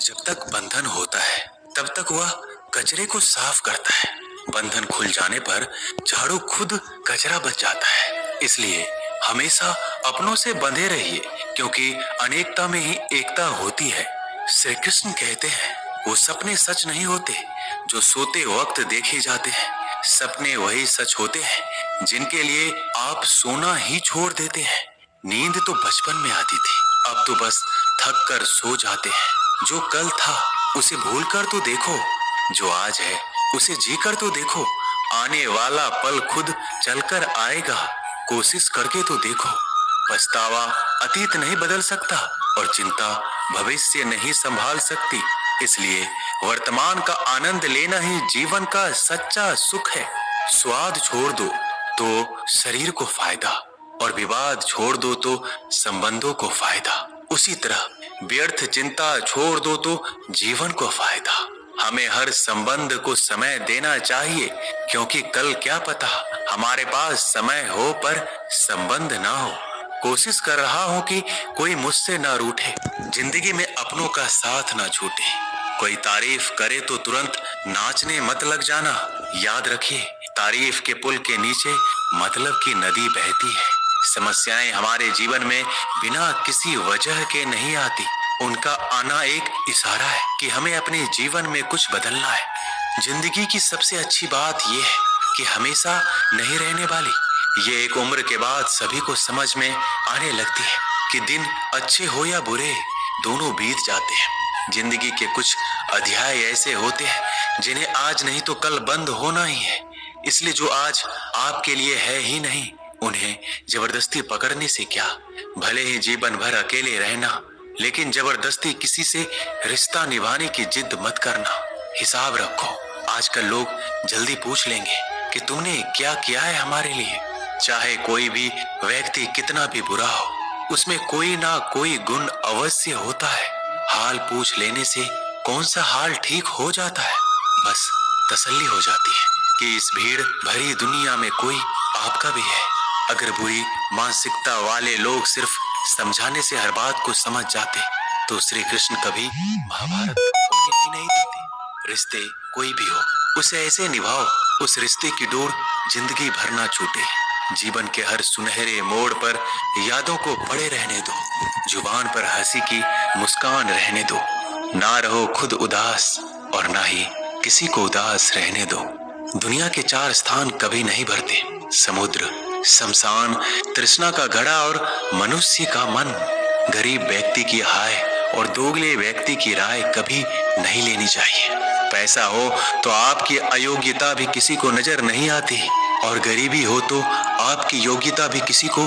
जब तक बंधन होता है तब तक वह कचरे को साफ करता है। बंधन खुल जाने पर झाड़ू खुद कचरा बन जाता है। इसलिए हमेशा अपनों से बंधे रहिए, क्योंकि अनेकता में ही एकता होती है। श्री कृष्ण कहते हैं, वो सपने सच नहीं होते जो सोते वक्त देखे जाते हैं। सपने वही सच होते हैं जिनके लिए आप सोना ही छोड़ देते हैं। नींद तो बचपन में आती थी, अब तो बस थक कर सो जाते हैं। जो कल था उसे भूल कर तो देखो, जो आज है उसे जी कर तो देखो। आने वाला पल खुद चलकर आएगा, कोशिश करके तो देखो। पछतावा अतीत नहीं बदल सकता और चिंता भविष्य नहीं संभाल सकती। इसलिए वर्तमान का आनंद लेना ही जीवन का सच्चा सुख है। स्वाद छोड़ दो तो शरीर को फायदा, और विवाद छोड़ दो तो संबंधों को फायदा। उसी तरह व्यर्थ चिंता छोड़ दो तो जीवन को फायदा। हमें हर संबंध को समय देना चाहिए, क्योंकि कल क्या पता हमारे पास समय हो पर संबंध ना हो। कोशिश कर रहा हूँ कि कोई मुझसे ना रूठे, जिंदगी में अपनों का साथ ना छूटे। कोई तारीफ करे तो तुरंत नाचने मत लग जाना। याद रखिए, तारीफ के पुल के नीचे मतलब की नदी बहती है। समस्याएं हमारे जीवन में बिना किसी वजह के नहीं आती। उनका आना एक इशारा है कि हमें अपने जीवन में कुछ बदलना है। जिंदगी की सबसे अच्छी बात यह है कि हमेशा नहीं रहने वाली। ये एक उम्र के बाद सभी को समझ में आने लगती है कि दिन अच्छे हो या बुरे, दोनों बीत जाते हैं। जिंदगी के कुछ अध्याय ऐसे होते हैं जिन्हें आज नहीं तो कल बंद होना ही है। इसलिए जो आज आपके लिए है ही नहीं, उन्हें जबरदस्ती पकड़ने से क्या। भले ही जीवन भर अकेले रहना, लेकिन जबरदस्ती किसी से रिश्ता निभाने की जिद मत करना। हिसाब रखो, आजकल लोग जल्दी पूछ लेंगे कि तुमने क्या किया है हमारे लिए। चाहे कोई भी व्यक्ति कितना भी बुरा हो, उसमें कोई ना कोई गुण अवश्य होता है। हाल पूछ लेने से कौन सा हाल ठीक हो जाता है। बस तसल्ली हो जाती है कि इस भीड़ भरी दुनिया में कोई आपका भी है। अगर बुरी मानसिकता वाले लोग सिर्फ समझाने से हर बात को समझ जाते तो श्री कृष्ण कभी महाभारत होने ही नहीं देते। रिश्ते कोई भी हो, उसे ऐसे निभाओ उस रिश्ते की डोर जिंदगी भर ना छूटे। जीवन के हर सुनहरे मोड़ पर यादों को पड़े रहने दो। जुबान पर हंसी की मुस्कान रहने दो। ना रहो खुद उदास और ना ही किसी को उदास रहने दो। दुनिया के चार स्थान कभी नहीं भरते, समुद्र, शमशान, तृष्णा का घड़ा और मनुष्य का मन। गरीब व्यक्ति की हाय और दोगले व्यक्ति की राय कभी नहीं लेनी चाहिए। पैसा हो तो आपकी अयोग्यता भी किसी को नजर नहीं आती, और गरीबी हो तो आपकी योग्यता भी किसी को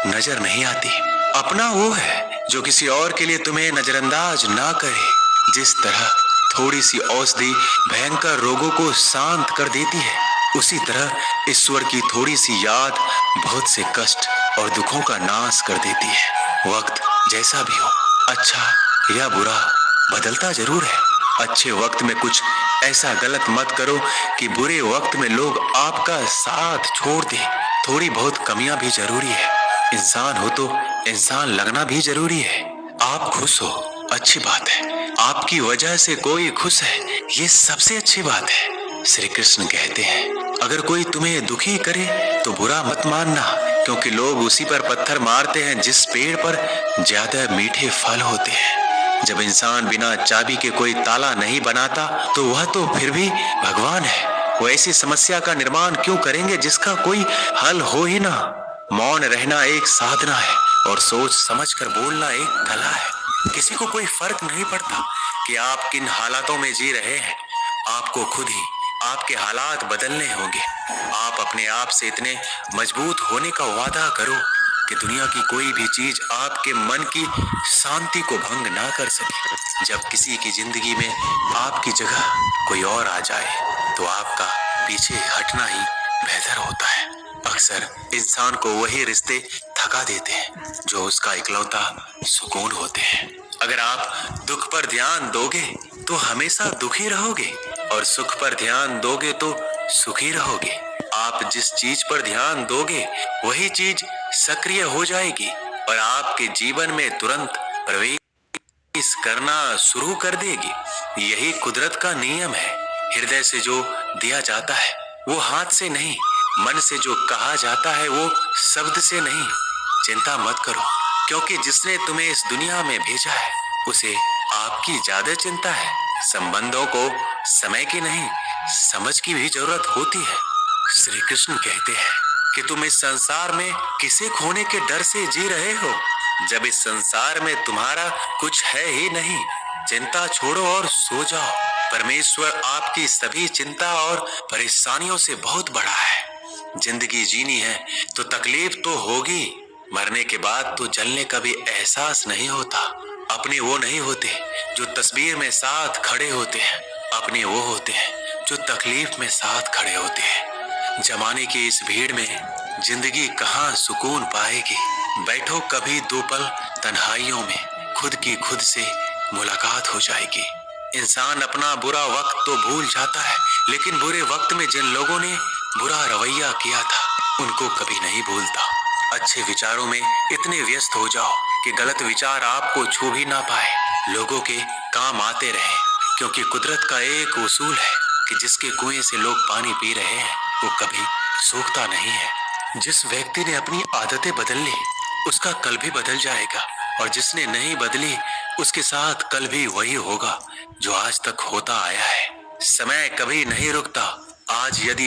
नजर नहीं आती। अपना वो है जो किसी और के लिए तुम्हें नजरअंदाज ना करे। जिस तरह थोड़ी सी औषधि भयंकर रोगों को शांत कर देती है, उसी तरह ईश्वर की थोड़ी सी याद बहुत से कष्ट और दुखों का नाश कर देती है। वक्त जैसा भी हो, अच्छा या बुरा, बदलता जरूर है। अच्छे वक्त में कुछ ऐसा गलत मत करो कि बुरे वक्त में लोग आपका साथ छोड़ दे। थोड़ी बहुत कमियां भी जरूरी है। इंसान हो तो इंसान लगना भी जरूरी है। आप खुश हो, अच्छी बात है। आपकी वजह से कोई खुश है, ये सबसे अच्छी बात है। श्री कृष्ण कहते हैं, अगर कोई तुम्हें दुखी करे तो बुरा मत मानना, क्योंकि लोग उसी पर पत्थर मारते हैं जिस पेड़ पर ज्यादा मीठे फल होते हैं। जब इंसान बिना चाबी के कोई ताला नहीं बनाता तो वह तो फिर भी भगवान है। वो ऐसी समस्या का निर्माण क्यों करेंगे जिसका कोई हल हो ही ना। मौन रहना एक साधना है और सोच समझ कर बोलना एक कला है। किसी को कोई फर्क नहीं पड़ता कि आप किन हालातों में जी रहे हैं। आपको खुद ही आपके हालात बदलने होंगे। आप अपने आप से इतने मजबूत होने का वादा करो कि दुनिया की कोई भी चीज आपके मन की शांति को भंग ना कर सके। जब किसी की जिंदगी में आपकी जगह कोई और आ जाए तो आपका पीछे हटना ही बेहतर होता है। अक्सर इंसान को वही रिश्ते थका देते हैं जो उसका इकलौता सुकून होते हैं। अगर आप दुख पर ध्यान दोगे तो हमेशा दुखी रहोगे, और सुख पर ध्यान दोगे तो सुखी रहोगे। आप जिस चीज पर ध्यान दोगे वही चीज सक्रिय हो जाएगी और आपके जीवन में तुरंत प्रवेश इस करना शुरू कर देगी। यही कुदरत का नियम है। हृदय से जो दिया जाता है वो हाथ से नहीं, मन से जो कहा जाता है वो शब्द से नहीं। चिंता मत करो, क्योंकि जिसने तुम्हें इस दुनिया में भेजा है उसे आपकी ज्यादा चिंता है। संबंधों को समय की नहीं, समझ की भी जरूरत होती है। श्री कृष्ण कहते हैं कि तुम इस संसार में किसे खोने के डर से जी रहे हो, जब इस संसार में तुम्हारा कुछ है ही नहीं। चिंता छोड़ो और सो जाओ। परमेश्वर आपकी सभी चिंता और परेशानियों से बहुत बड़ा है। जिंदगी जीनी है तो तकलीफ तो होगी। मरने के बाद तो जलने का भी एहसास नहीं होता। अपने वो नहीं होते जो तस्वीर में साथ खड़े होते हैं, अपने वो होते हैं जो तकलीफ में साथ खड़े होते हैं। जमाने की इस भीड़ में जिंदगी कहाँ सुकून पाएगी। बैठो कभी दो पल तन्हाइयों में, खुद की खुद से मुलाकात हो जाएगी। इंसान अपना बुरा वक्त तो भूल जाता है, लेकिन बुरे वक्त में जिन लोगों ने बुरा रवैया किया था उनको कभी नहीं भूलता। अच्छे विचारों में इतने व्यस्त हो जाओ कि गलत विचार आपको छू भी ना पाए। लोगों के काम आते रहे, क्योंकि कुदरत का एक उसूल है कि जिसके कुएं से लोग पानी पी रहे हैं वो कभी सूखता नहीं है। जिस व्यक्ति ने अपनी आदतें बदल ली उसका कल भी बदल जाएगा, और जिसने नहीं बदली उसके साथ कल भी वही होगा जो आज तक होता आया है। समय कभी नहीं रुकता। आज यदि